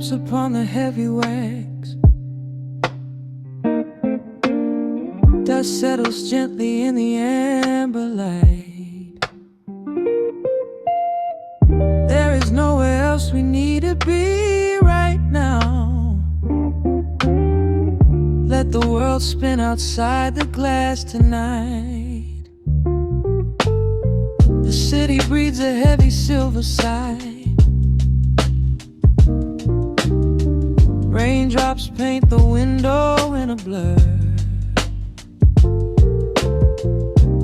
drops upon the heavy wax. Dust settles gently in the amber light. There is nowhere else we need to be right now. Let the world spin outside the glass tonight. The city breathes a heavy silver sigh. Raindrops paint the window in a blur.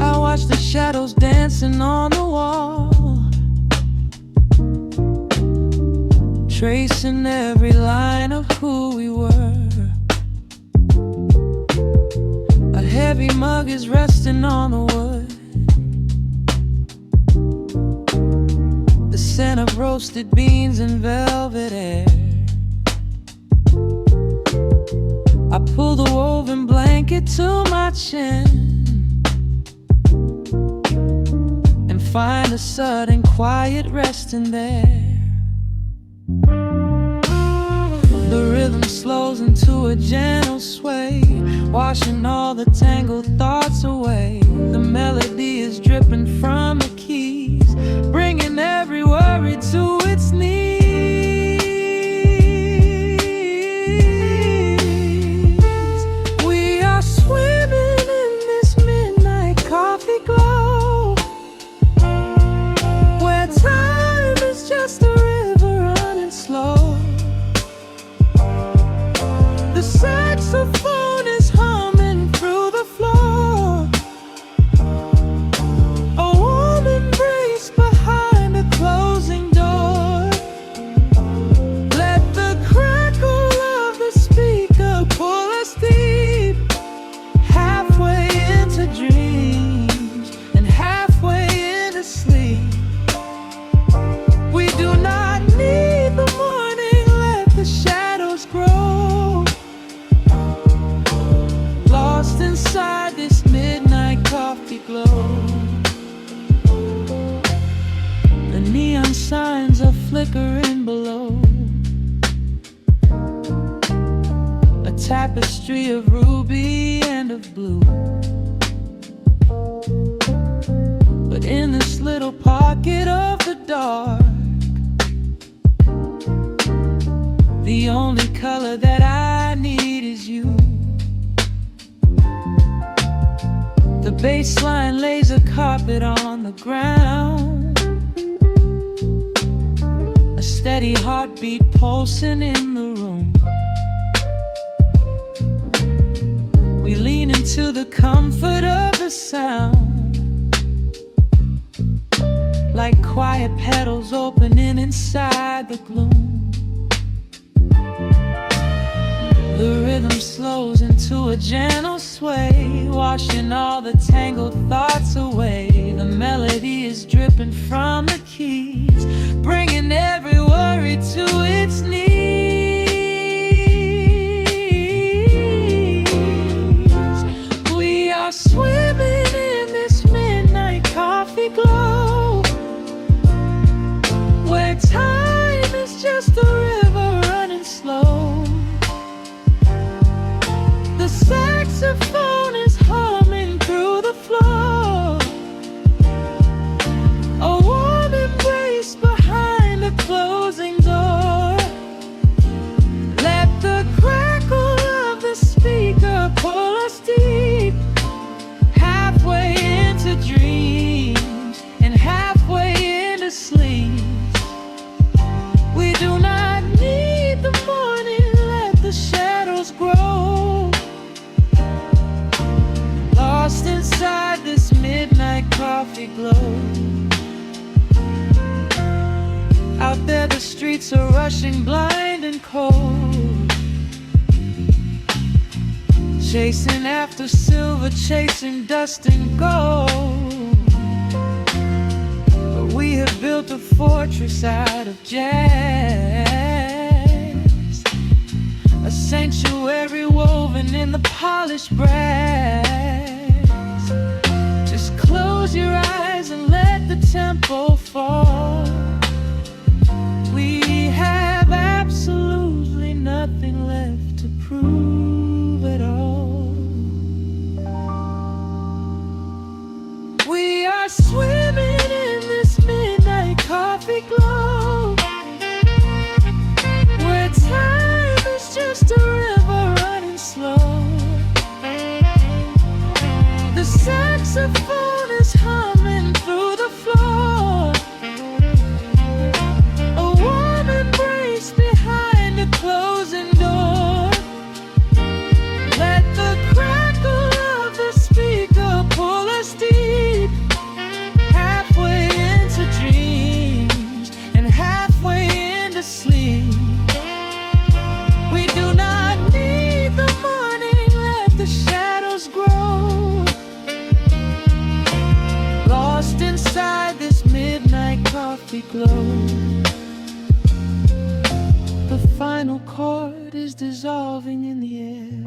I watch the shadows dancing on the wall, tracing every line of who we were. A heavy mug is resting on the wood. The scent of roasted beans and velvet air. I pull the woven blanket to my chin and find a sudden quiet resting there. The rhythm slows into a gentle sway, washing all the tangled thoughts away. The melody is dripping from the keys, bringing every worry to its knees. We are swimming in this midnight coffee glow, where time is just a river running slow. The saxophone is humming through the floor. A warm embrace behind a closing door. Let the crackle of the speaker pull us deep, halfway into dreams and halfway into sleep. We do not need the morning, let the shadows grow. Lost inside this midnight coffee glow. The neon signs are flickering below. A tapestry of ruby and of blue. But in this little pocket of the dark, the only color that I need is you. The bassline lays a carpet on the ground, a steady heartbeat pulsing in the room. We lean into the comfort of the sound, like quiet petals opening inside the gloom. The rhythm slows into a gentle sway, washing all the tangled thoughts away. The melody is dripping from the keys, bringing every worry to its knees. We are swimming in this midnight coffee glow, where time is just a river running slow. The saxophone is humming through the floor. A warm embrace behind a closing door. Let the crackle of the speaker pull us deep, halfway into dreams and halfway into sleep. We do not need the morning, let the shadows grow. Lost inside this midnight coffee glow. Out there the streets are rushing blind and cold, chasing after silver, chasing dust and gold. But we have built a fortress out of jazz, a sanctuary woven in the polished brass. Just close your eyes and let the tempo fall. We have absolute is dissolving in the air.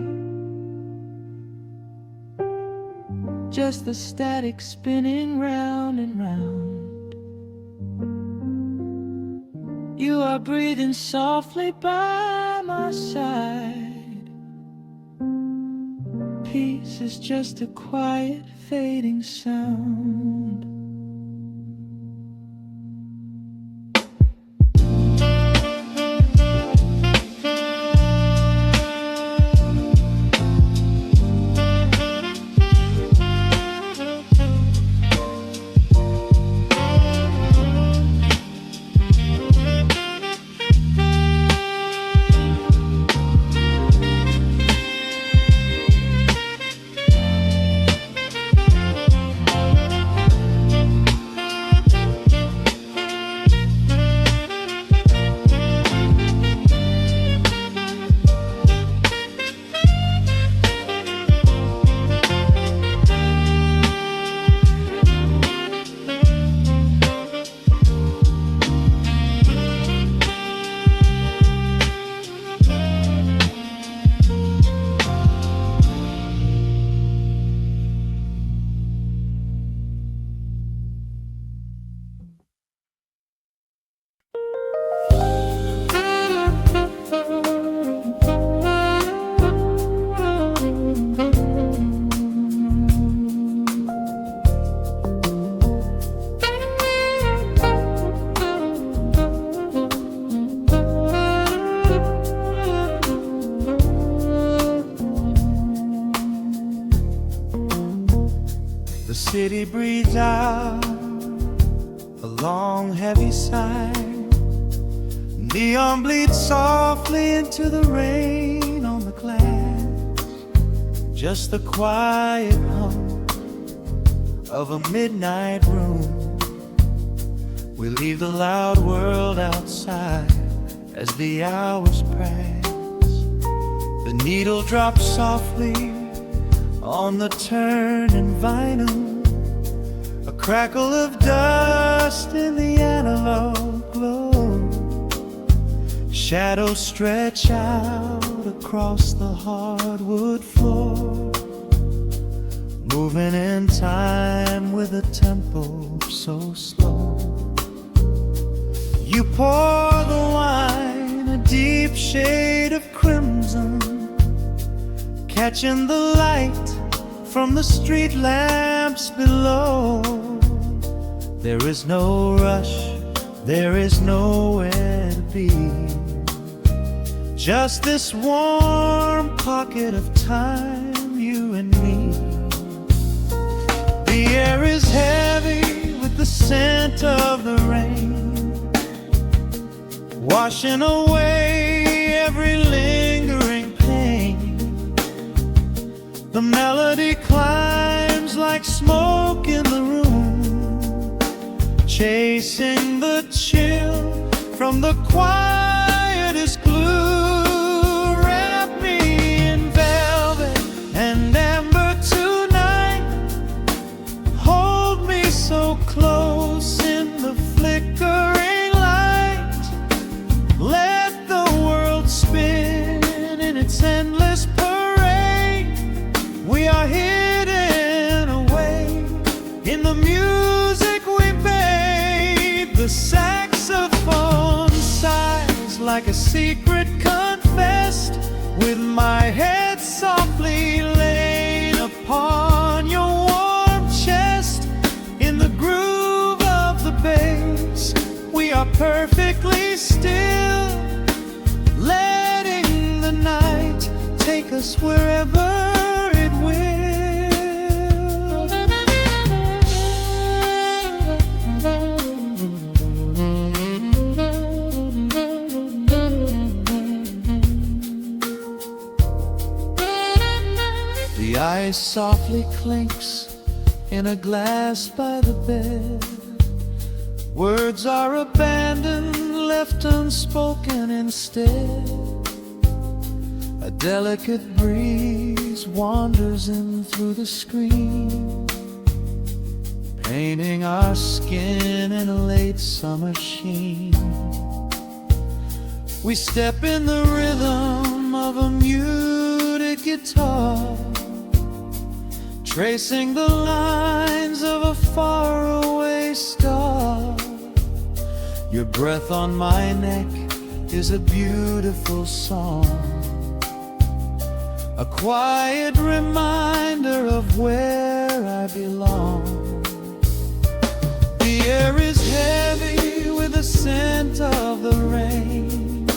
Just the static spinning round and round. You are breathing softly by my side. Peace is just a quiet fading sound. The city breathes out a long heavy sigh. Neon bleeds softly into the rain on the glass. Just the quiet hum of a midnight room. We leave the loud world outside as the hours pass. The needle drops softly on the turning vinyl. A crackle of dust in the analog glow. Shadows stretch out across the hardwood floor, moving in time with a tempo so slow. You pour the wine, a deep shade of crimson, catching the light from the street lamps below. There is no rush, there is nowhere to be. Just this warm pocket of time, you and me. The air is heavy with the scent of the rain, washing away every lingering pain. The melody climbs like smoke in the room, chasing the chill from the quietest glue. Wrap me in velvet and amber tonight. Hold me so close in the flickering light. Let the world spin in its endless parade. We are hidden away in the music we made. The saxophone sighs like a secret confessed, with my head softly laid upon your warm chest. In the groove of the bass, we are perfectly still, letting the night take us wherever it will. The ice softly clinks in a glass by the bed. Words are abandoned, left unspoken instead. A delicate breeze wanders in through the screen, painting our skin in a late summer sheen. We step in the rhythm guitar, tracing the lines of a faraway star. Your breath on my neck is a beautiful song, a quiet reminder of where I belong. The air is heavy with the scent of the rain,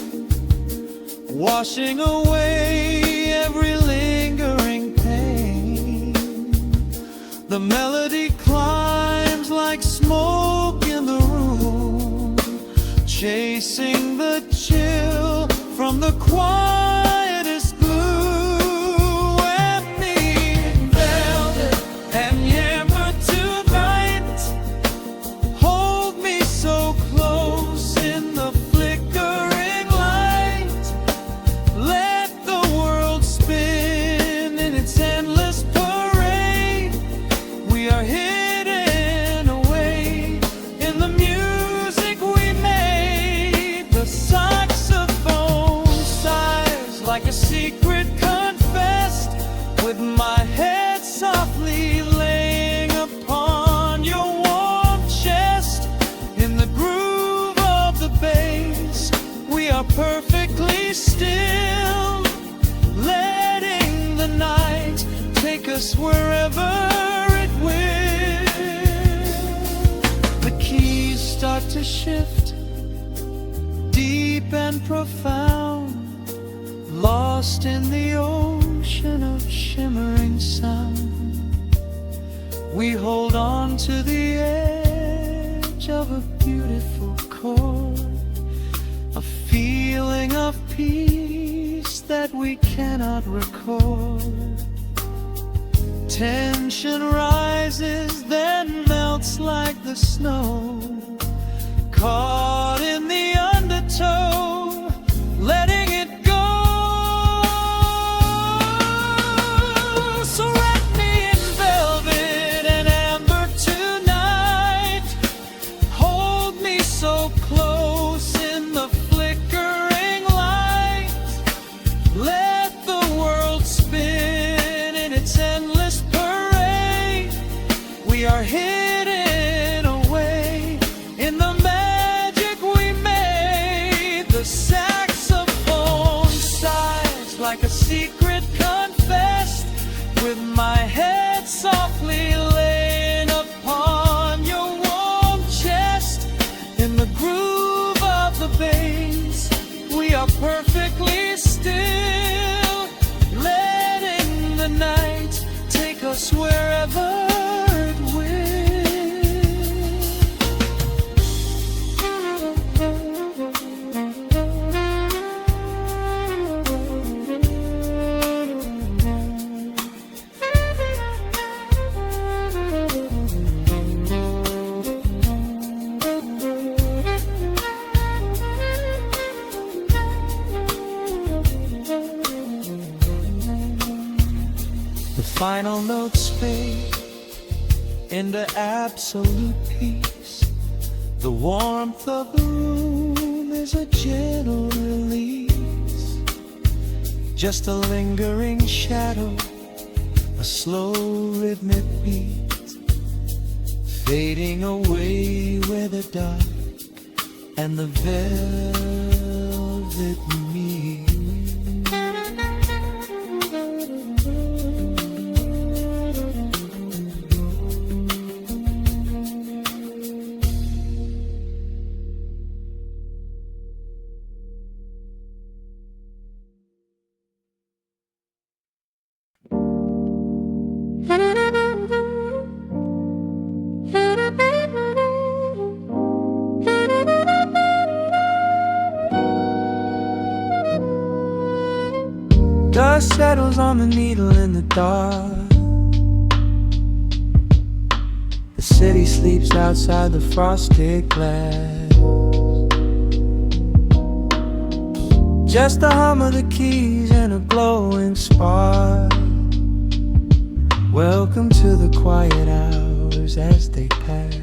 washing away every lingering pain. The melody climbs like smoke in the room, chasing the chill from the quietest blue. And me in velvet and amber tonight, hold me so close in the flickering light. Let the world spin in its endless parade. We are hidden away in the music we made. The saxophone sighs like a secret confessed, with my head softly laying upon your warm chest. In the groove of the bass, we are perfectly still, letting the night take us wherever it will. The keys start to shift, deep and profound, lost in the ocean of shimmering sound. We hold on to the edge of a beautiful chord, a feeling of peace that we cannot record. Tension rises, then melts like the snow, caught in the undertow, letting it go. So wrap me in velvet and amber tonight, hold me so close in the flickering light. Let the world spin in its endless parade. We are hidden away in the magic we made. The saxophone sighs like a secret confessed, with my head softly laying upon your warm chest. In the groove of the bass, we are perfectly still, letting the night take us wherever it will. The final notes fade into absolute peace. The warmth of the room is a gentle release, just a lingering shadow, a slow rhythmic beat, fading away where the dark and the velvet meet. Dust settles on the needle in the dark. The city sleeps outside the frosted glass. Just the hum of the keys and a glowing spark. Welcome to the quiet hours as they pass.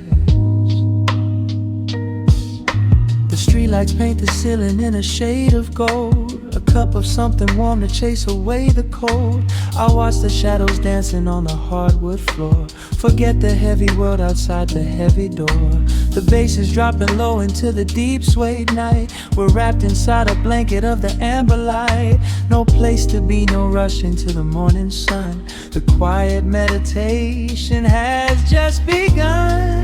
The streetlights paint the ceiling in a shade of gold, a cup of something warm to chase away the cold. I watch the shadows dancing on the hardwood floor. Forget the heavy world outside the heavy door. The bass is dropping low into the deep swayed night. We're wrapped inside a blanket of the amber light. No place to be, no rush into the morning sun. The quiet meditation has just begun.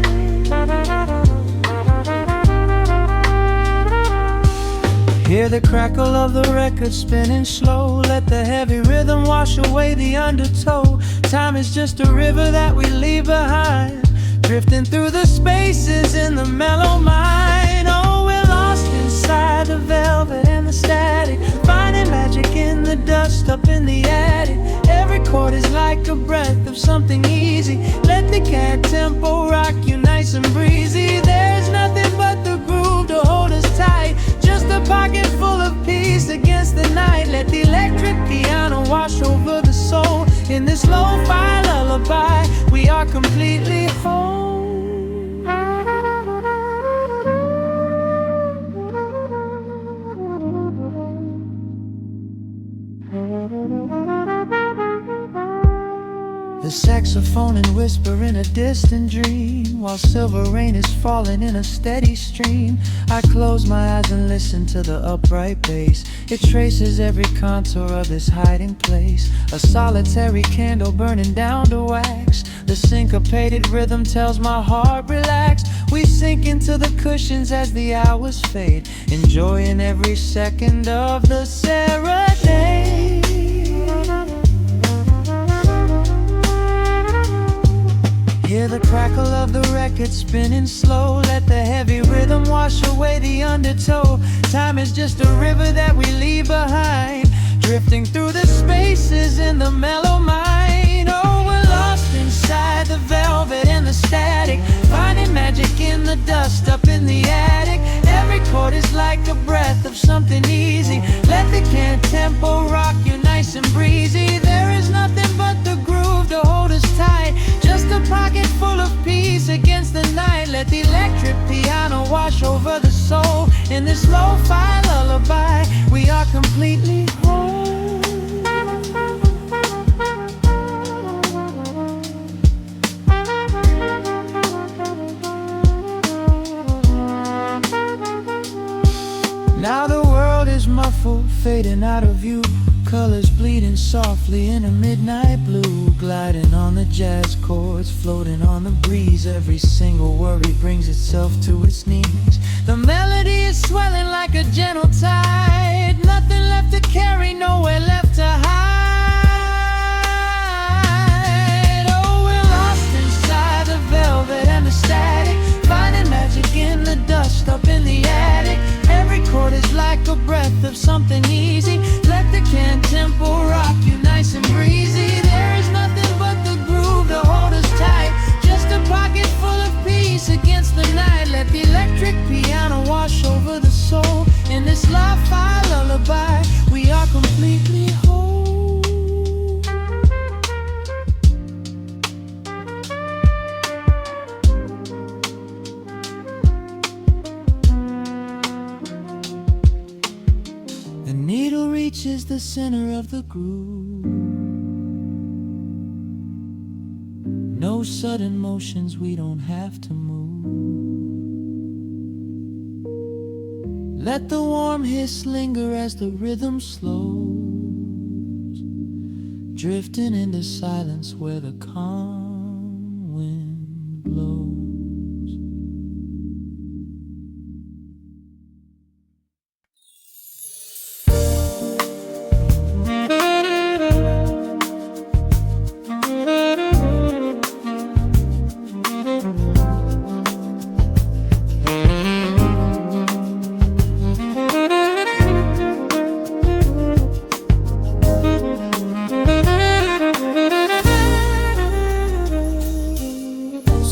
Hear the crackle of the record spinning slow. Let the heavy rhythm wash away the undertow. Time is just a river that we leave behind, drifting through the spaces in the mellow mind. Oh, we're lost inside the velvet and the static, finding magic in the dust up in the attic. Every chord is like a breath of something easy. Let the cat tempo rock you nice and breezy. There's nothing but the groove to hold us tight, just a pocket full of peace against the night. Let the electric piano wash over the soul. In this lo-fi lullaby, we are completely whole. The saxophone and whisper in a distant dream, while silver rain is falling in a steady stream. I close my eyes and listen to the upright bass. It traces every contour of this hiding place. A solitary candle burning down to wax. The syncopated rhythm tells my heart relax. We sink into the cushions as the hours fade, enjoying every second of the serenade. Hear the crackle of the record spinning slow. Let the heavy rhythm wash away the undertow. Time is just a river that we leave behind, drifting through the spaces in the mellow mind. Oh, we're lost inside the velvet and the static, finding magic in the dust up in the attic. Every chord is like a breath of something easy. Let the can tempo rock you nice and breezy. There is nothing but the groove to hold us tight, just a pocket full of peace against the night. Let the electric piano wash over the soul. In this lo-fi lullaby, we are completely whole. Now the world is muffled, fading out of view. Colors bleeding softly in a midnight blue, gliding on the jazz chords, floating on the breeze. Every single worry brings itself to its knees. The melody is swelling like a gentle tide. Nothing left to carry, nowhere left to hide. Oh, we're lost inside the velvet and the static, finding magic in the dust up in the attic. Every chord is like a breath of something easy. Let the can tempo rock you nice and breezy. There is nothing but the groove to hold us tight, just a pocket full of peace against the night. Let the electric piano wash over the soul. In this lo-fi lullaby, we are completely whole. The needle reaches the center of the groove. No sudden motions, we don't have to move. Let the warm hiss linger as the rhythm slows, drifting into silence where the calm wind blows.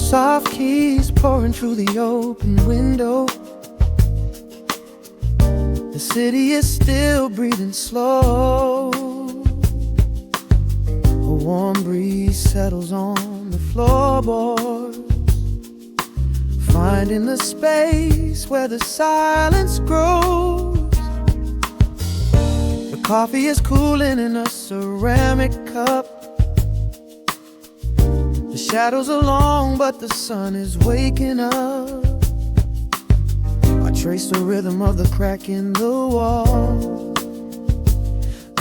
Soft keys pouring through the open window. The city is still breathing slow. A warm breeze settles on the floorboards, finding the space where the silence grows. The Coffee is cooling in a ceramic cup. The shadows are long, but the sun is waking up. I trace the rhythm of the crack in the wall,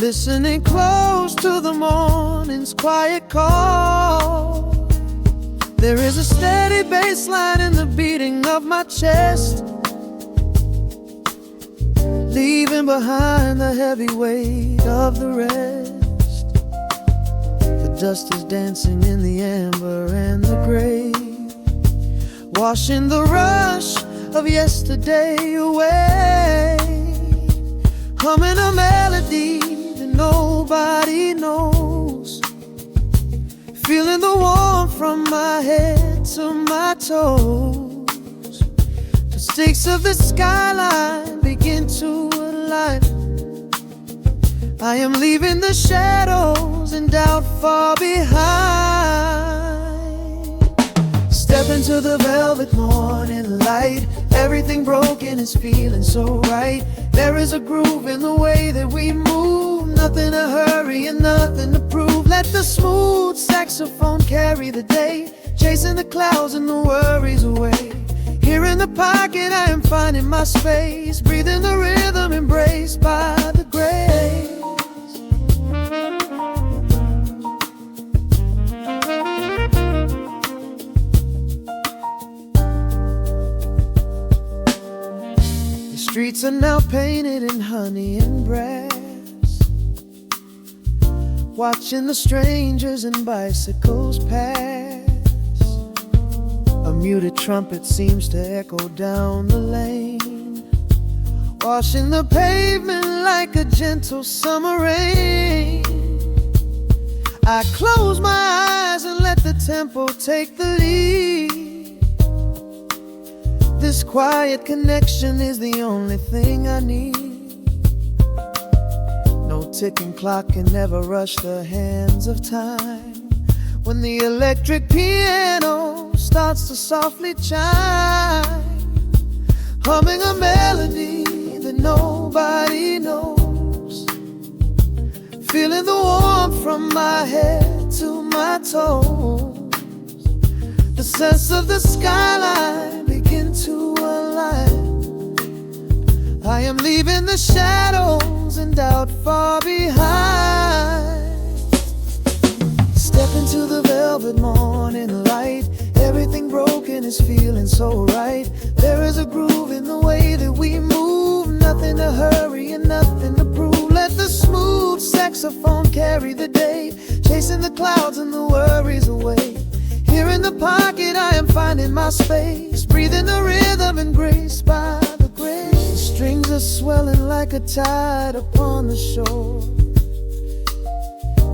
listening close to the morning's quiet call. There is a steady bassline in the beating of my chest, leaving behind the heavy weight of the rest. The dust is dancing in the amber and the gray, washing the rush of yesterday away. Humming a melody that nobody knows, feeling the warmth from my head to my toes. The stakes of the skyline begin to align. I am leaving the shadows and doubt far behind. Step into the velvet morning light. Everything broken is feeling so right. There is a groove in the way that we move. Nothing to hurry and nothing to prove. Let the smooth saxophone carry the day, chasing the clouds and the worries away. Here in the pocket I am finding my space, breathing the rhythm embraced by the grace. The streets are now painted in honey and brass, watching the strangers and bicycles pass. A muted trumpet seems to echo down the lane, washing the pavement like a gentle summer rain. I close my eyes and let the tempo take the lead. This quiet connection is the only thing I need. No ticking clock can ever rush the hands of time. When the electric piano starts to softly chime, humming a melody that nobody knows, feeling the warmth from my head to my toes. The sense of the skyline begin to align. I am leaving the shadows and doubt far behind. Step into the velvet morning light. Everything broken is feeling so right. There is a groove in the way that we move. Nothing to hurry and nothing to prove. Let the smooth saxophone carry the day, chasing the clouds and the worries away. Here in the pocket I am finding my space, breathing the rhythm and grace by the grace. The strings are swelling like a tide upon the shore.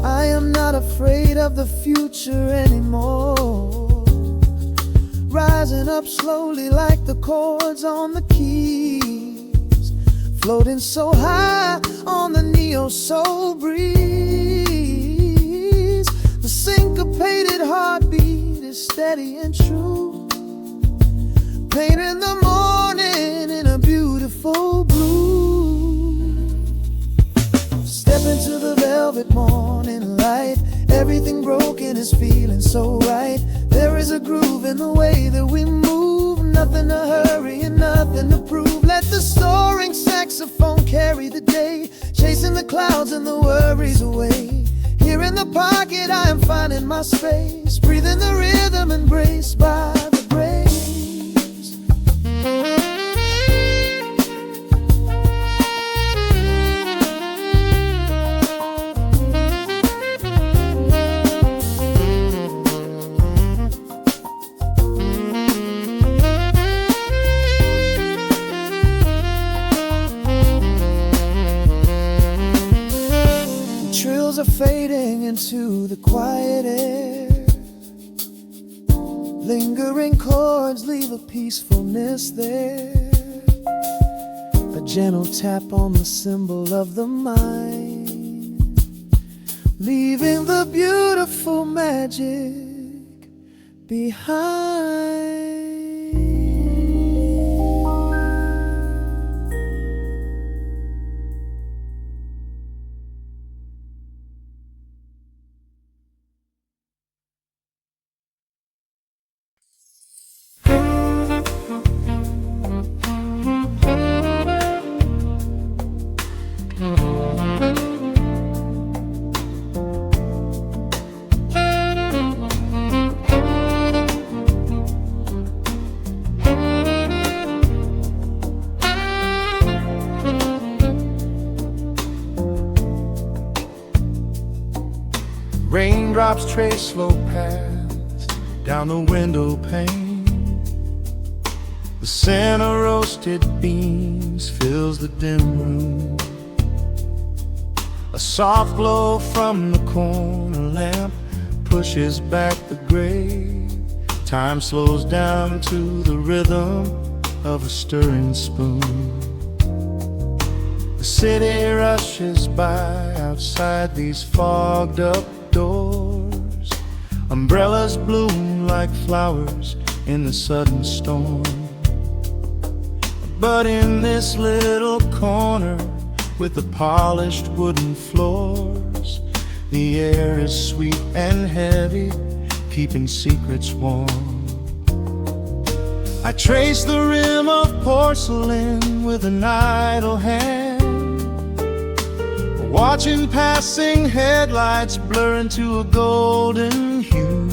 I am not afraid of the future anymore, rising up slowly like the chords on the keys, floating so high on the neo-soul breeze. The syncopated heartbeat is steady and true, painting the morning in a beautiful blue. Step into the velvet morning light. Everything broken is feeling so right. There is a groove in the way that we move. Nothing to hurry and nothing to prove. Let the soaring saxophone carry the day, chasing the clouds and the worries away. Here in the pocket I am finding my space, breathing the rhythm embraced by the grace. Are fading into the quiet air. Lingering chords leave a peacefulness there, a gentle tap on the cymbal of the mind, leaving the beautiful magic behind. Raindrops trace slow paths down the window pane. The scent of roasted beans fills the dim room. A soft glow from the corner lamp pushes back the gray. Time slows down to the rhythm of a stirring spoon. The city rushes by outside these fogged up doors. Umbrellas bloom like flowers in the sudden storm. But in this little corner with the polished wooden floors, the air is sweet and heavy, keeping secrets warm. I trace the rim of porcelain with an idle hand, watching passing headlights blur into a golden hue.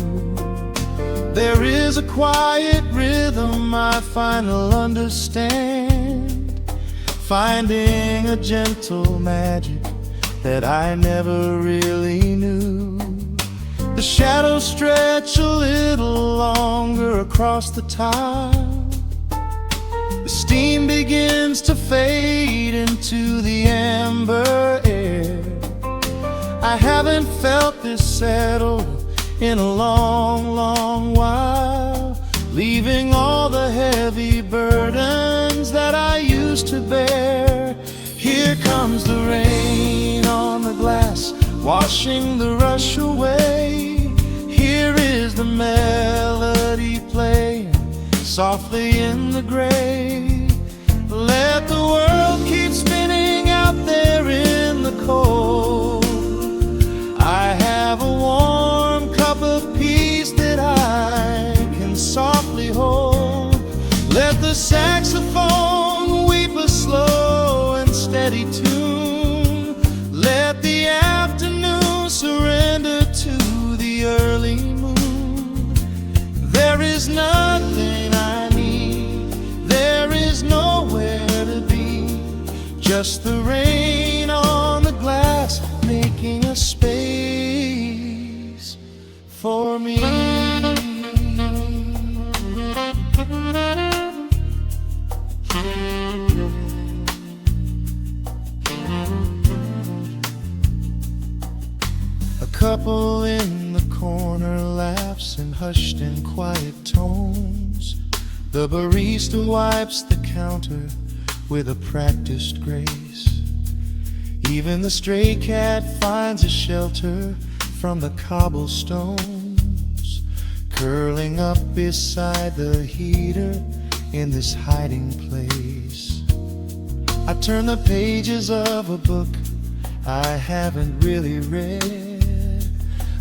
There is a quiet rhythm I finally understand, finding a gentle magic that I never really knew. The shadows stretch a little longer across the tile. The steam begins to fade into the amber air. I haven't felt this settled in a long, long while, leaving all the heavy burdens that I used to bear. Here comes the rain on the glass, washing the rush away. Here is the melody playing softly in the gray. Let the world keep spinning out there in the cold. I have a warm cup of peace that I can softly hold. Let the saxophone weep a slow and steady tune. Let the afternoon surrender to the early moon. There is nothing I need, there is nowhere to be, just the rain on the glass making a space for me. A couple in the corner laughs in hushed and quiet tones. The barista wipes the counter with a practiced grace. Even the stray cat finds a shelter from the cobblestones, curling up beside the heater in this hiding place. I turn the pages of a book I haven't really read,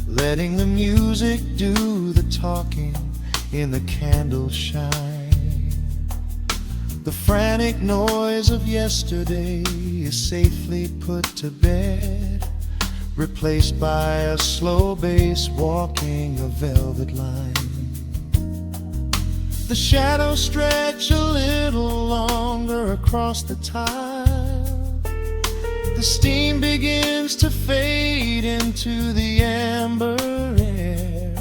letting the music do the talking in the candle shine. The frantic noise of yesterday is safely put to bed, replaced by a slow bass walking a velvet line. The shadows stretch a little longer across the tile. The steam begins to fade into the amber air.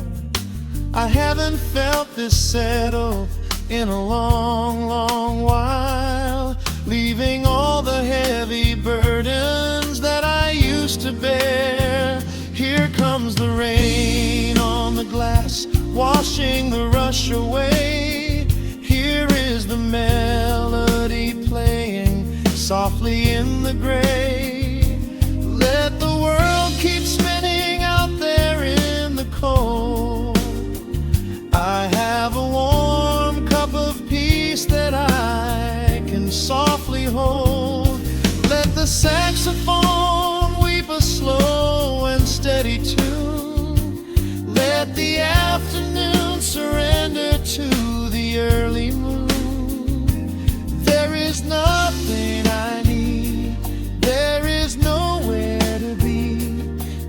I haven't felt this settle in a long, long while, leaving all the heavy burdens that I used to bear. Here comes the rain on the glass, washing the rush away. Here is the melody playing softly in the gray. Let the world keep spinning out there in the cold. I have a warm cup of peace that I can softly hold. Let the saxophone weep a slow and steady tune. Let the afternoon surrender to the early moon. There is nothing I need, there is nowhere to be,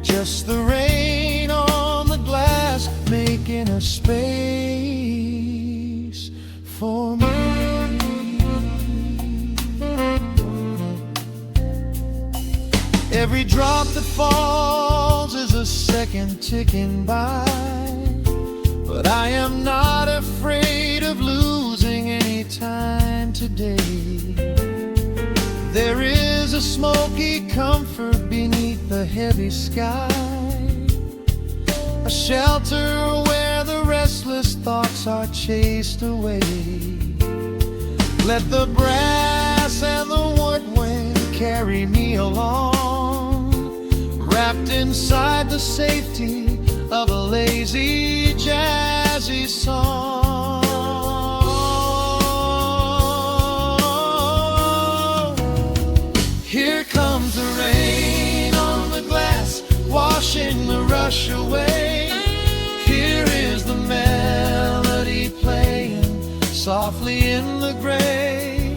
just the rain on the glass making a space for me. Every drop that falls is a second ticking by, but I am not afraid of losing any time today. There is a smoky comfort beneath the heavy sky, a shelter where the restless thoughts are chased away. Let the brass and the woodwind carry me along, wrapped inside the safety of a lazy, jazzy song. Here comes the rain on the glass, washing the rush away. Here is the melody playing softly in the gray.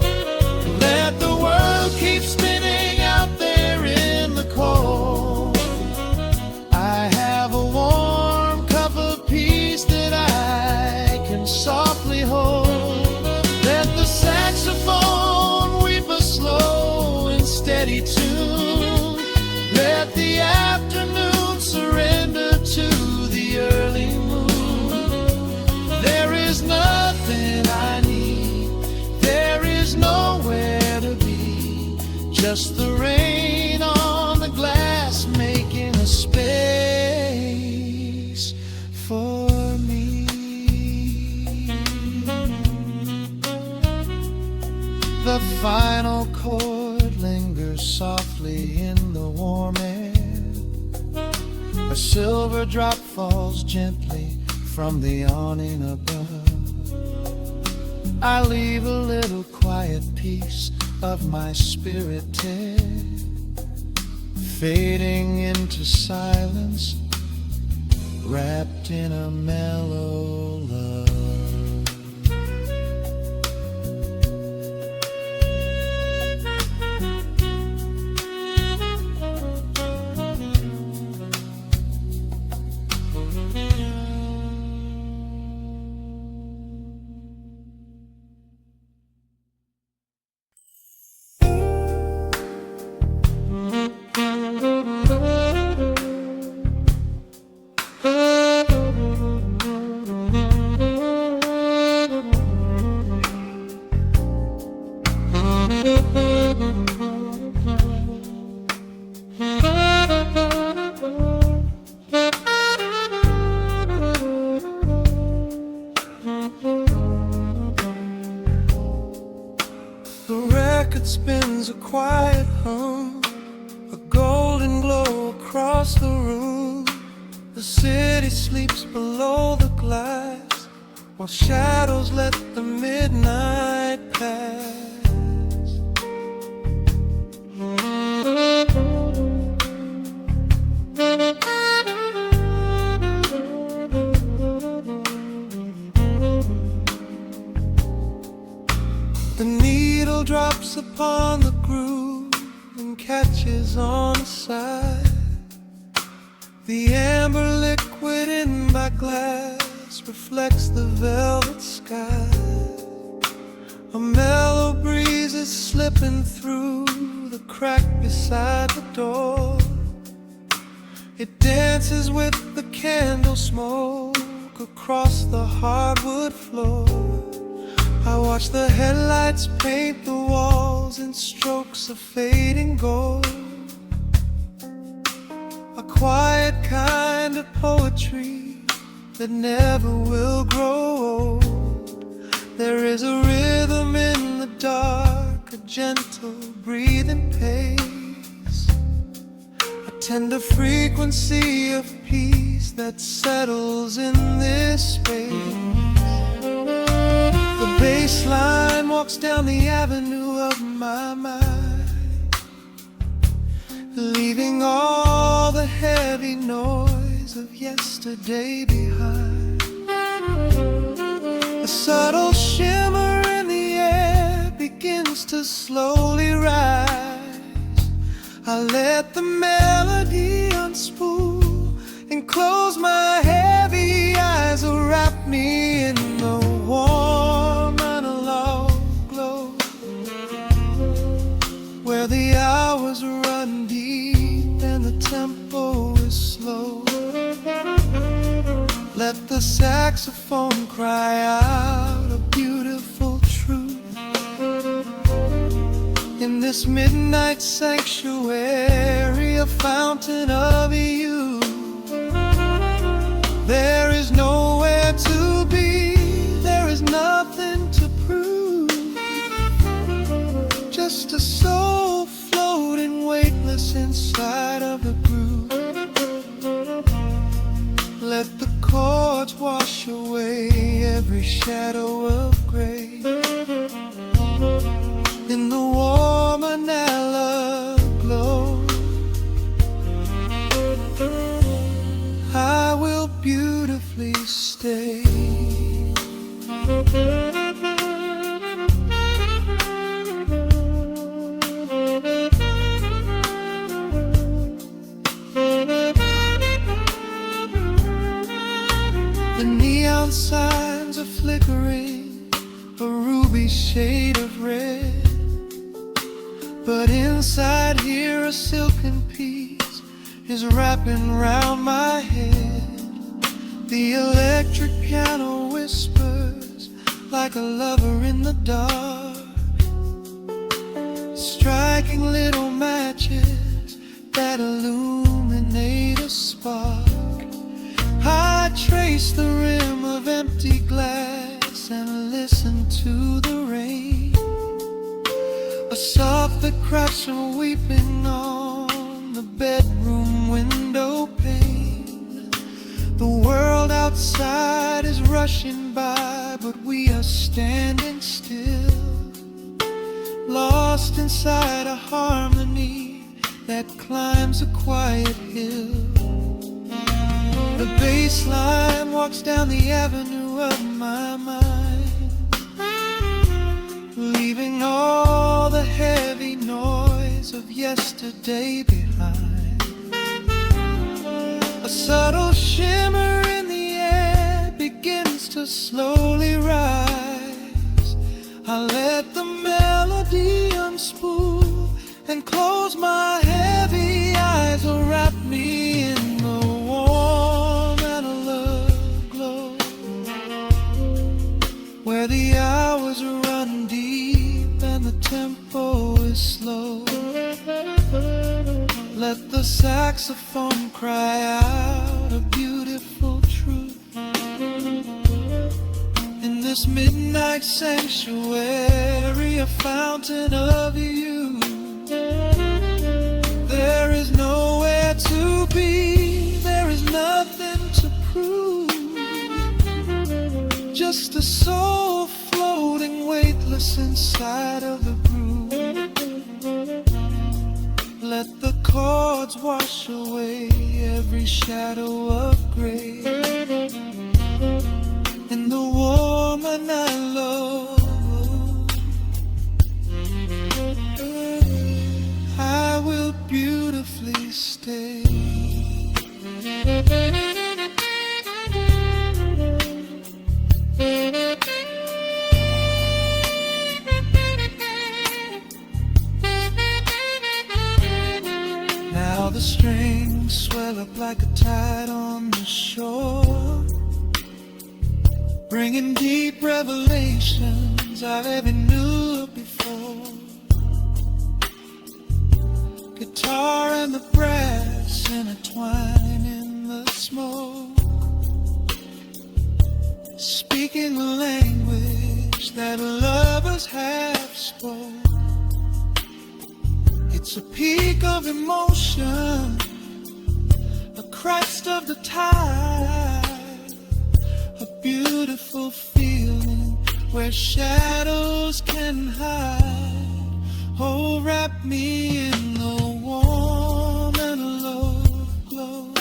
Let the world keep spinning out there in the cold. I have a warm cup of peace that I can softly hold. Let the saxophone weep a slow and steady tune. Let the afternoon surrender to the early moon. There is nothing I need, there is nowhere to be, just the rain on the glass making a space for me. The final chord lingers softly in the warm air. A silver drop falls gently from the awning above. I leave a little quiet piece of my spirit tear, fading into silence, wrapped in a mellow love. The record spins a quiet hum, a golden glow across the room. The city sleeps below the glass, while shadows let the midnight pass. The needle drops upon the groove and catches on the side. The amber liquid in my glass reflects the velvet sky. A mellow breeze is slipping through the crack beside the door. It dances with the candle smoke across the hardwood floor. I watch the headlights paint the walls in strokes of fading gold. A quiet kind of poetry that never will grow old. There is a rhythm in the dark, a gentle breathing pace, a tender frequency of peace that settles in this space. The bassline walks down the avenue of my mind, leaving all the heavy noise of yesterday behind. A subtle shimmer in the air begins to slowly rise. I let the melody unspool and close my heavy eyes, wrap me in the warm analog glow, where the hours run deep and the tempo is slow. Let the saxophone cry out a beautiful truth. In this midnight sanctuary, a fountain of youth. There is nowhere to be, there is nothing to prove. Just a soul floating weightless inside of the groove. Let the chords wash away every shadow of gray. In the warm vanilla glow, I will beautifully stay. The neon signs are flickering, a ruby shade of red. But inside here a silken peace is wrapping round my head. The electric piano whispers like a lover in the dark, striking little matches that illuminate a spark. I trace the rim of empty glass and listen to the rain, a soft that cracks from weeping on the bedroom window pane. The world outside is rushing by, but we are standing still, lost inside a harmony that climbs a quiet hill. The bassline walks down the avenue of my mind, leaving all the heavy noise of yesterday behind. A subtle shimmer in the air begins to slowly rise. I let the melody unspool and close my heavy eyes, will wrap me in the warm vanilla glow, where the hours run deep and the tempo is slow. Let the saxophone cry out a beautiful truth. In this midnight sanctuary, a fountain of youth. There is nowhere to be, there is nothing to prove. Just a soul floating weightless inside of the groove. Let the chords wash away every shadow of gray. In the warm and I love, I will beautifully stay. Now the strings swell up like a tide on the shore, bringing deep revelations I've ever knew before. Guitar and the brass intertwine in the smoke, speaking the language that lovers have spoke. It's a peak of emotion, a crest of the tide, a beautiful feeling where shadows can hide. Oh, wrap me in the warm and low glow,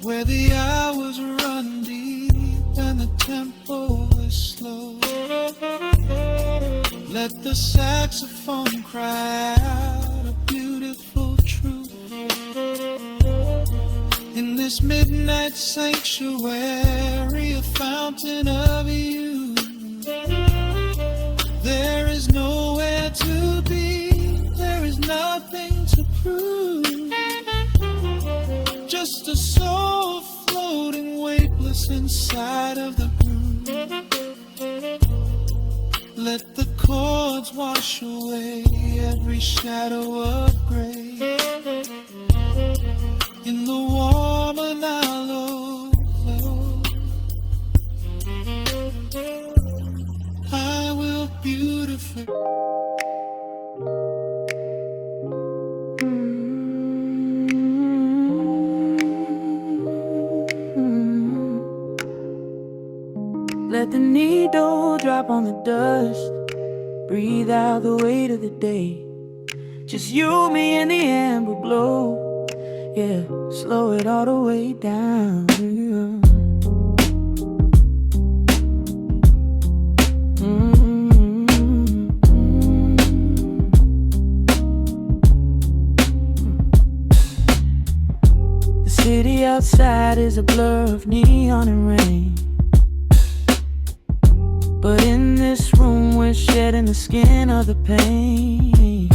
where the hours run deep and the tempo is slow. Let the saxophone cry out a beautiful truth. In this midnight sanctuary, a fountain of youth. There is nowhere to be, there is nothing to prove. Just a soul floating inside of the room. Let the chords wash away every shadow of gray. In the warm and hollow glow, I will beautify. Let the needle drop on the dust. Breathe out the weight of the day. Just you, me, and the amber glow. Yeah, slow it all the way down. The city outside is a blur of neon and rain, but in this room we're shedding the skin of the pain.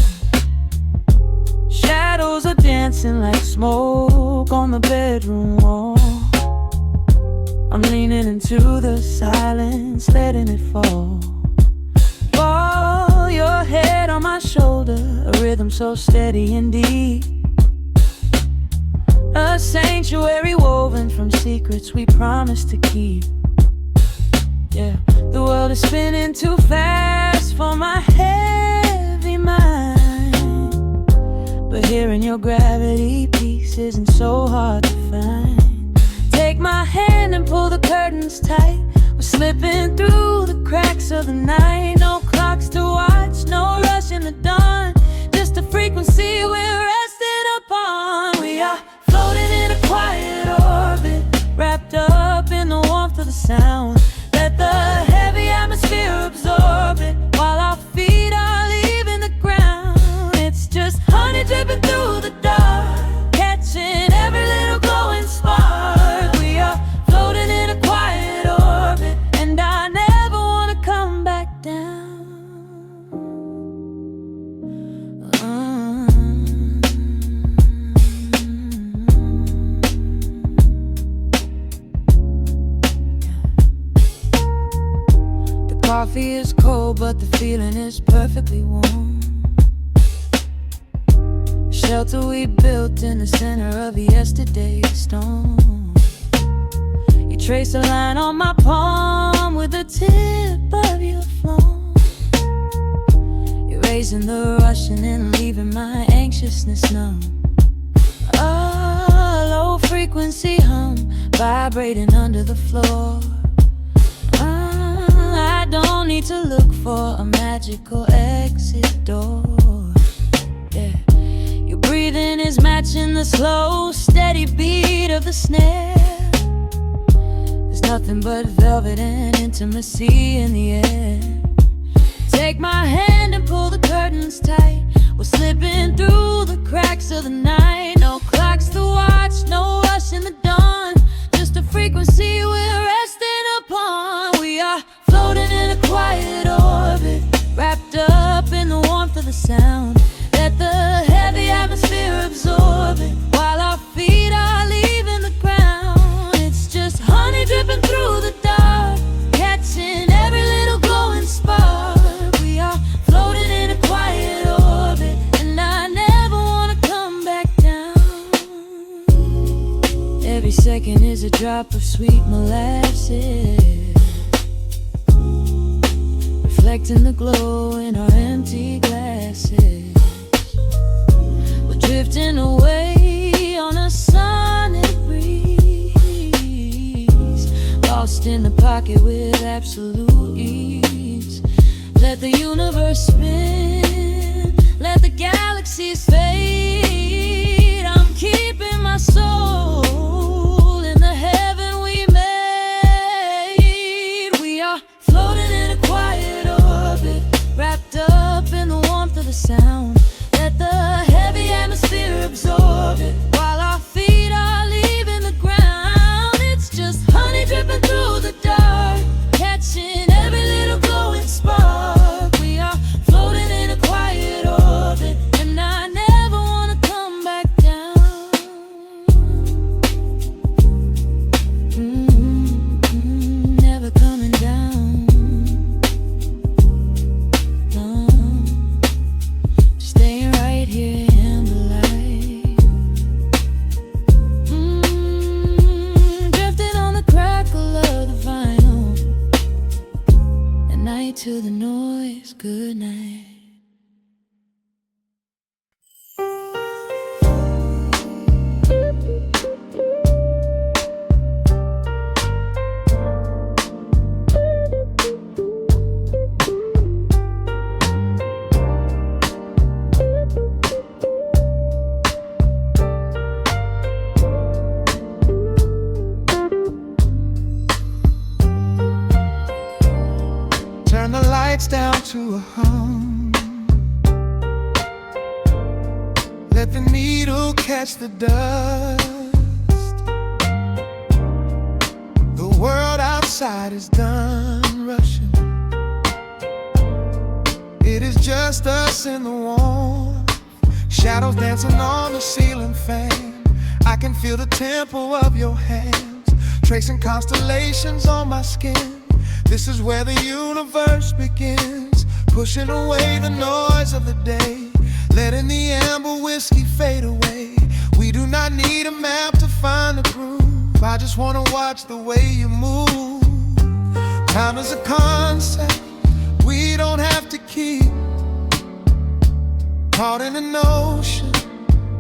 Shadows are dancing like smoke on the bedroom wall. I'm leaning into the silence, letting it fall. Fall your head on my shoulder, a rhythm so steady and deep. A sanctuary woven from secrets we promised to keep. Yeah, the world is spinning too fast for my heavy mind, but hearing your gravity piece isn't so hard to find. Take my hand and pull the curtains tight. We're slipping through the cracks of the night. No clocks to watch, no rush in the dawn. Just a frequency we're resting upon. We are floating in a quiet orbit, wrapped up in the warmth of the sound. Let the heavy atmosphere absorb it while our feet are leaving the ground. It's just honey dripping through the dark, catching every little glowing spark. We are floating in a quiet orbit, and I never want to come back down. Coffee is cold, but the feeling is perfectly warm. Shelter we built in the center of yesterday's storm. You trace a line on my palm with the tip of your phone, erasing the rushing and leaving my anxiousness numb. A low frequency hum vibrating under the floor. I don't need to look for a magical exit door. Yeah, your breathing is matching the slow, steady beat of the snare. There's nothing but velvet and intimacy in the air. Take my hand and pull the curtains tight. We're slipping through the cracks of the night. No clocks to watch, no rush in the dawn. Just a frequency we're resting upon. We are floating in a quiet orbit, wrapped up in the warmth of the sound. Let the heavy atmosphere absorb it while our feet are leaving the ground. It's just honey dripping through the dark, catching every little glowing spark. We are floating in a quiet orbit, and I never want to come back down. Every second is a drop of sweet molasses, reflecting the glow in our empty glasses. We're drifting away on a sonic breeze, lost in the pocket with absolute ease. Let the universe spin, let the galaxies fade. I'm keeping my soul in the heaven we made. We are floating in a quiet orbit, wrapped up in the warmth of the sound. Let the heavy atmosphere absorb it while our feet are leaving the ground. It's just honey dripping through the dark, catching to the noise, good night. Turn the lights down to a hum. Let the needle catch the dust. The world outside is done rushing. It is just us in the warmth. Shadows dancing on the ceiling fan. I can feel the tempo of your hands, tracing constellations on my skin. This is where the universe begins, pushing away the noise of the day, letting the amber whiskey fade away. We do not need a map to find the groove. I just wanna watch the way you move. Time is a concept we don't have to keep. Caught in an ocean,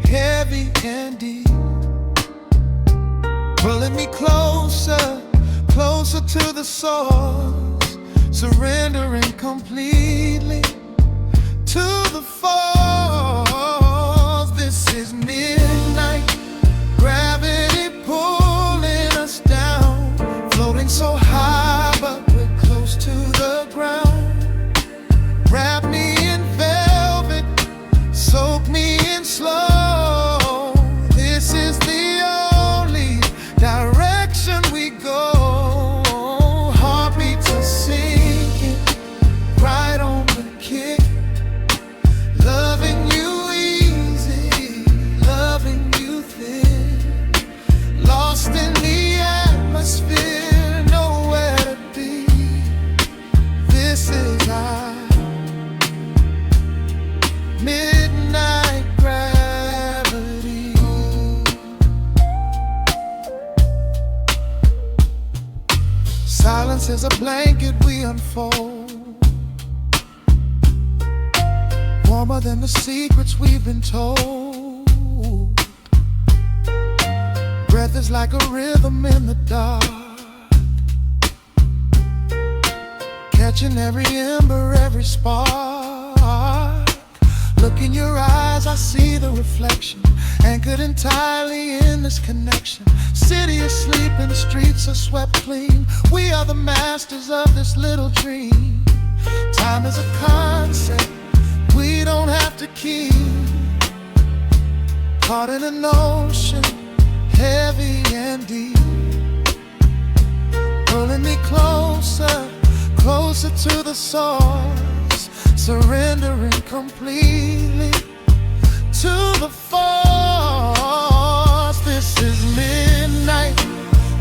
heavy and deep, pulling me closer, closer to the source, surrendering completely to the force. This is midnight, gravity pulling us down, floating so high but we're close to the ground. Wrap me in velvet, soak me in slow. This is the only direction we go. Silence is a blanket we unfold, warmer than the secrets we've been told. Breath is like a rhythm in the dark, catching every ember, every spark. Look in your eyes, I see the reflection, anchored entirely in this connection. City asleep and the streets are swept clean. We are the masters of this little dream. Time is a concept we don't have to keep. Caught in an ocean, heavy and deep, pulling me closer, closer to the source, surrendering completely to the force. This is midnight,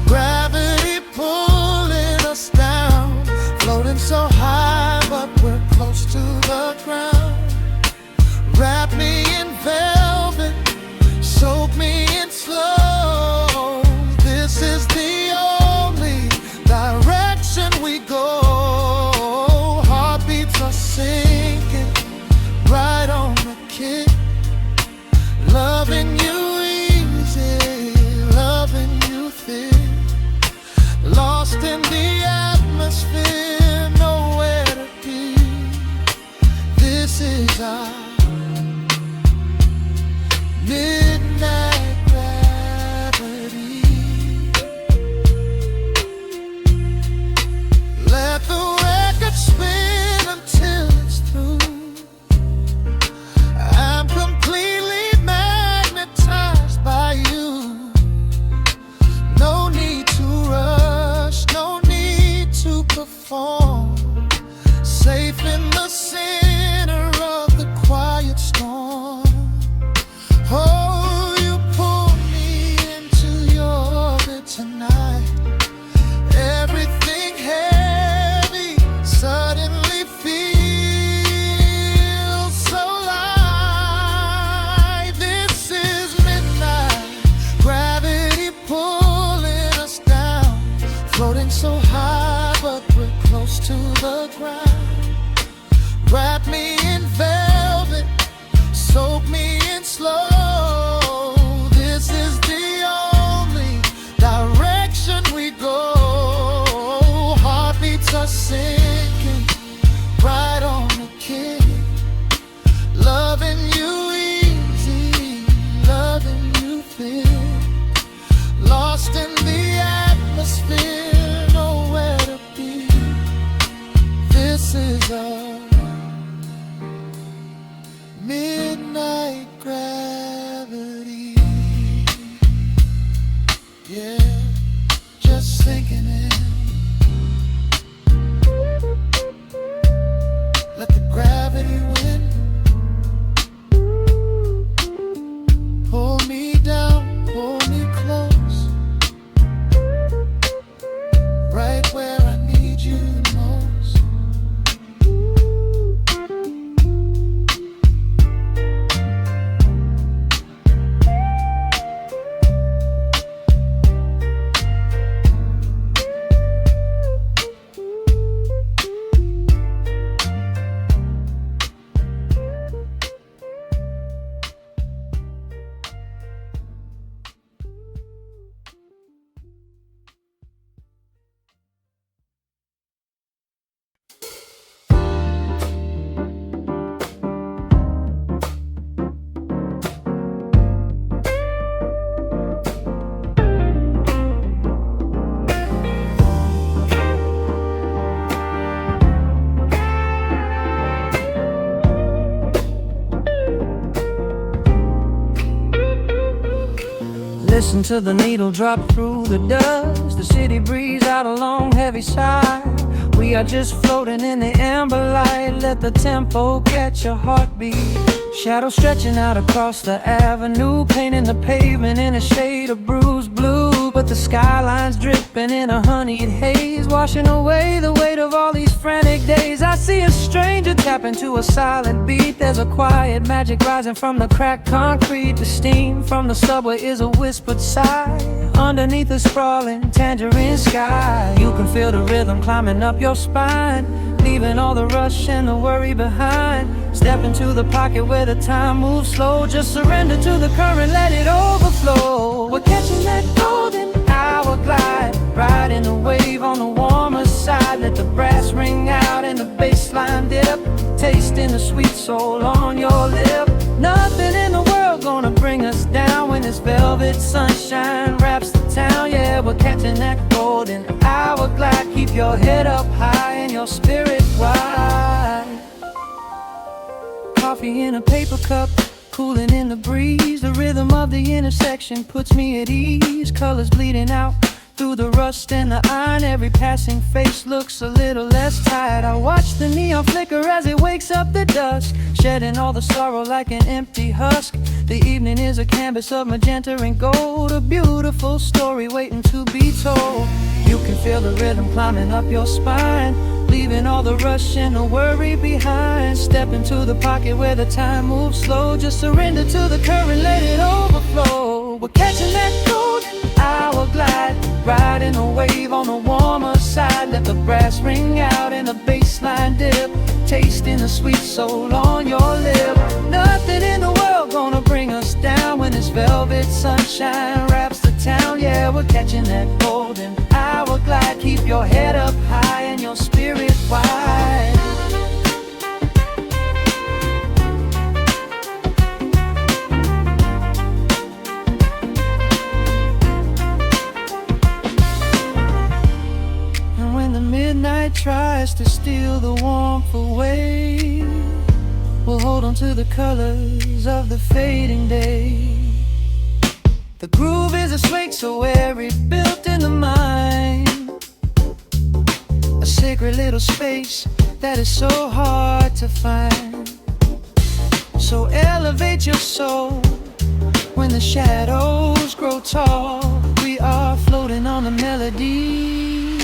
gravity pulling us down, floating so high but we're close to the ground. Wrap me in velvet, soak me in slow. This is the only direction we go. Heartbeats are sinking right on the kick. Love sinking in. Let the gravity win. Pull me down, pull me close, right where I need you the most. Listen to the needle drop through the dust. The city breeze out a long heavy sigh. We are just floating in the amber light. Let the tempo catch your heartbeat. Shadows stretching out across the avenue, painting the pavement in a shade of bruised blue. But the skyline's dripping in a honeyed haze, washing away the weight of all these frantic days. I see a stranger tap into a silent beat. There's a quiet magic rising from the cracked concrete. The steam from the subway is a whispered sigh underneath the sprawling tangerine sky. You can feel the rhythm climbing up your spine, leaving all the rush and the worry behind. Step into the pocket where the time moves slow. Just surrender to the current, let it overflow. We're catching that golden hour glide, riding the wave on the warmer side. Let the brass ring out and the bassline dip, tasting the sweet soul on your lip. Nothing in the world gonna bring us down when this velvet sunshine wraps the town. Yeah, we're catching that golden hour glide. Keep your head up high and your spirit wide. Coffee in a paper cup, cooling in the breeze. The rhythm of the intersection puts me at ease. Colors bleeding out through the rust and the iron. Every passing face looks a little less tired. I watch the neon flicker as it wakes up the dusk, shedding all the sorrow like an empty husk. The evening is a canvas of magenta and gold, a beautiful story waiting to be told. You can feel the rhythm climbing up your spine, leaving all the rush and the worry behind. Step into the pocket where the time moves slow. Just surrender to the current, let it overflow. We're catching that golden hour glide, riding a wave on the warmer side. Let the brass ring out and the bassline dip, tasting the sweet soul on your lip. Nothing in the world gonna bring us down when this velvet sunshine wraps the town. Yeah, we're catching that golden hour glide. Keep your head up high and your spirit wide. And when the midnight tries to steal the warmth away, we'll hold on to the colors of the fading day. The groove is a swing so airy, built in the mind, a sacred little space that is so hard to find. So elevate your soul when the shadows grow tall. We are floating on the melody,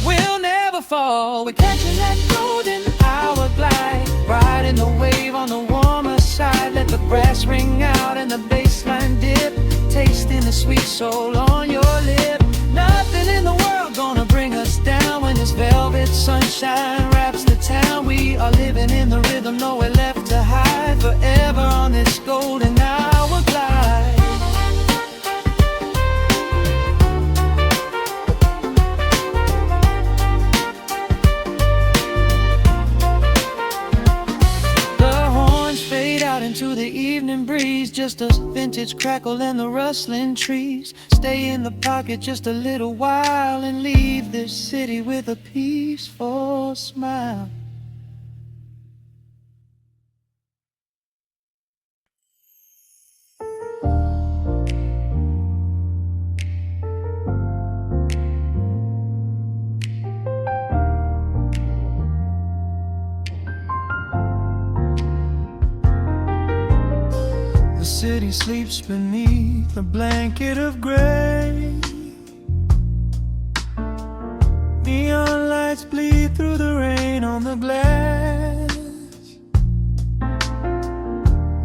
we'll never fall. We're catching that golden hour glide, riding the wave on the warmer side. Let the brass ring out and the bassline dip, tasting the sweet soul on your lip. Nothing in the world gonna bring us down when this velvet sunshine wraps the town. We are living in the rhythm, nowhere left to hide, forever on this golden hour glide. Into the evening breeze, just a vintage crackle and the rustling trees. Stay in the pocket just a little while and leave this city with a peaceful smile. he sleeps beneath a blanket of gray. Neon lights bleed through the rain on the glass.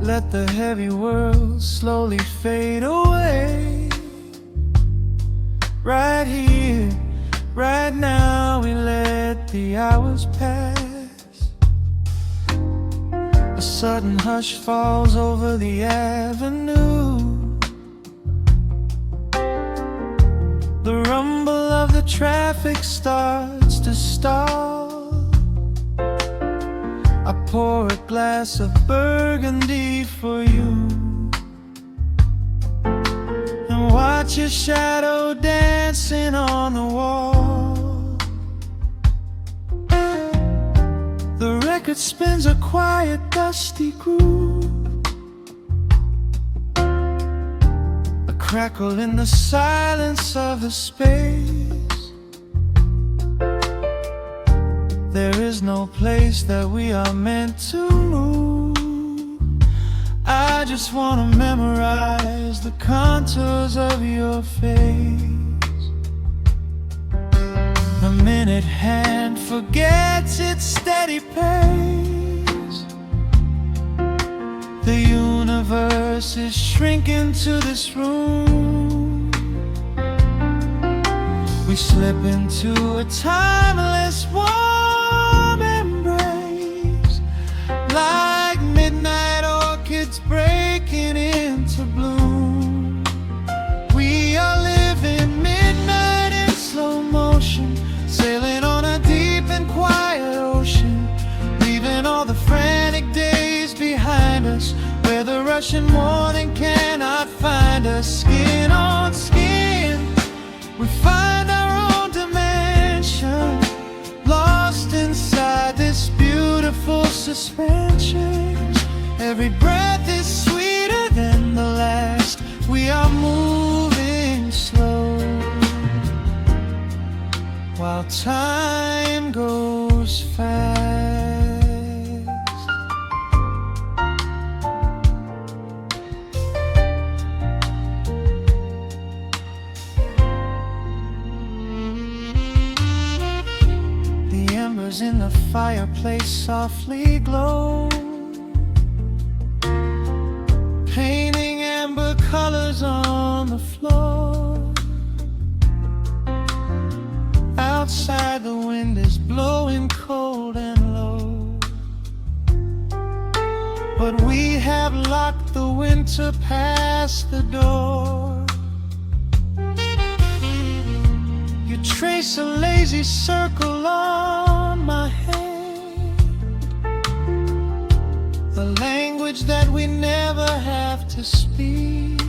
Let the heavy world slowly fade away. Right here, right now, we let the hours pass. A sudden hush falls over the avenue. The rumble of the traffic starts to stall. I pour a glass of burgundy for you and watch your shadow dancing on the wall. The record spins a quiet, dusty groove. A crackle in the silence of the space. There is no place that we are meant to move. I just wanna memorize the contours of your face. The minute hand forgets its steady pace. The universe is shrinking to this room. We slip into a timeless warm embrace, like midnight orchids breaking into bloom. We are living midnight in slow motion, sailing on a deep and quiet ocean, leaving all the frantic days behind us, where the rushing morning cannot find us. Skin on skin, we find our own dimension, lost inside this beautiful suspension. Every breath is sweeter than the last. We are moving slow, while time goes fast. The embers in the fireplace softly glow, painting amber colors on the floor. Outside the wind is blowing cold and low, but we have locked the winter past the door. You trace a lazy circle on my hand, the language that we never have to speak.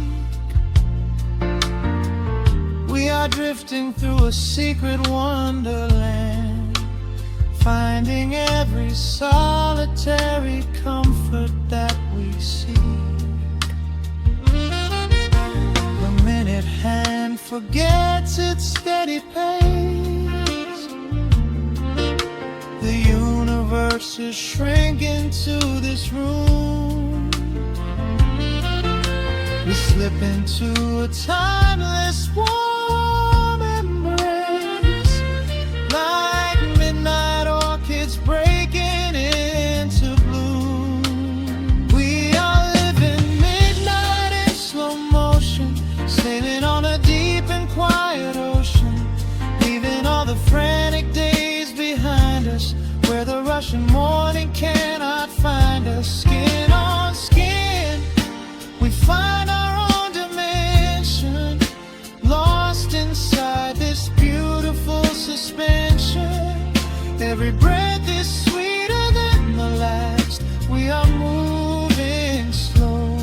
We are drifting through a secret wonderland, finding every solitary comfort that we seek. The minute hand forgets its steady pace. The universe is shrinking to this room. We slip into a timeless warm embrace, like midnight orchids breaking into bloom. We are living midnight in slow motion, sailing on a deep and quiet ocean, leaving all the frantic days behind us, where the rushing morning cannot find us. Skin on skin, we find our own dimension, lost inside this beautiful suspension. Every breath is sweeter than the last. We are moving slow,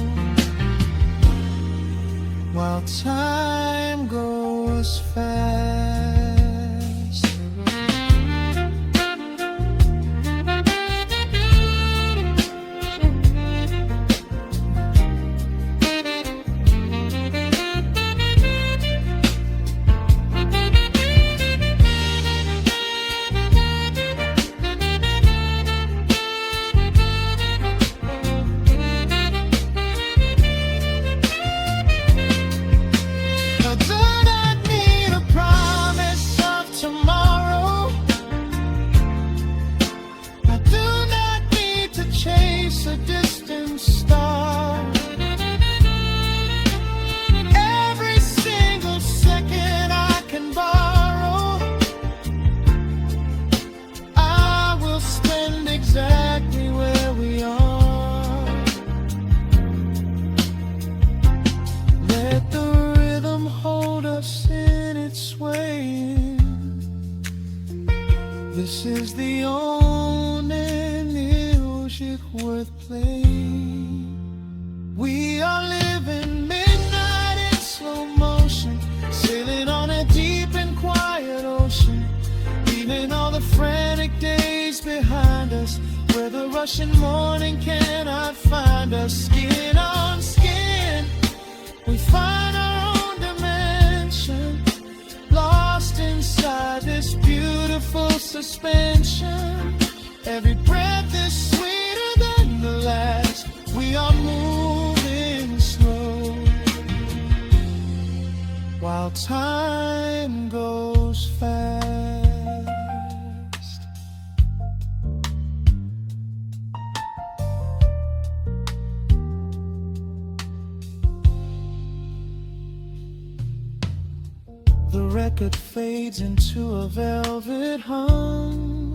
while time goes fast. the frantic days behind us, where the rushing morning cannot find us. Skin on skin, we find our own dimension, lost inside this beautiful suspension. Every breath is sweeter than the last. We are moving slow, while time goes fast. The record fades into a velvet hum.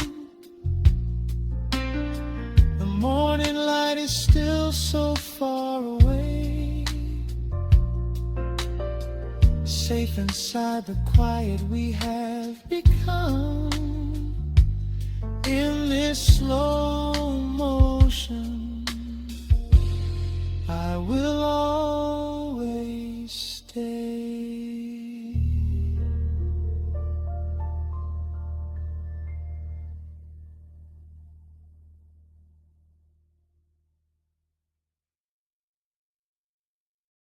The morning light is still so far away. Safe inside the quiet we have become. In this slow motion, I will always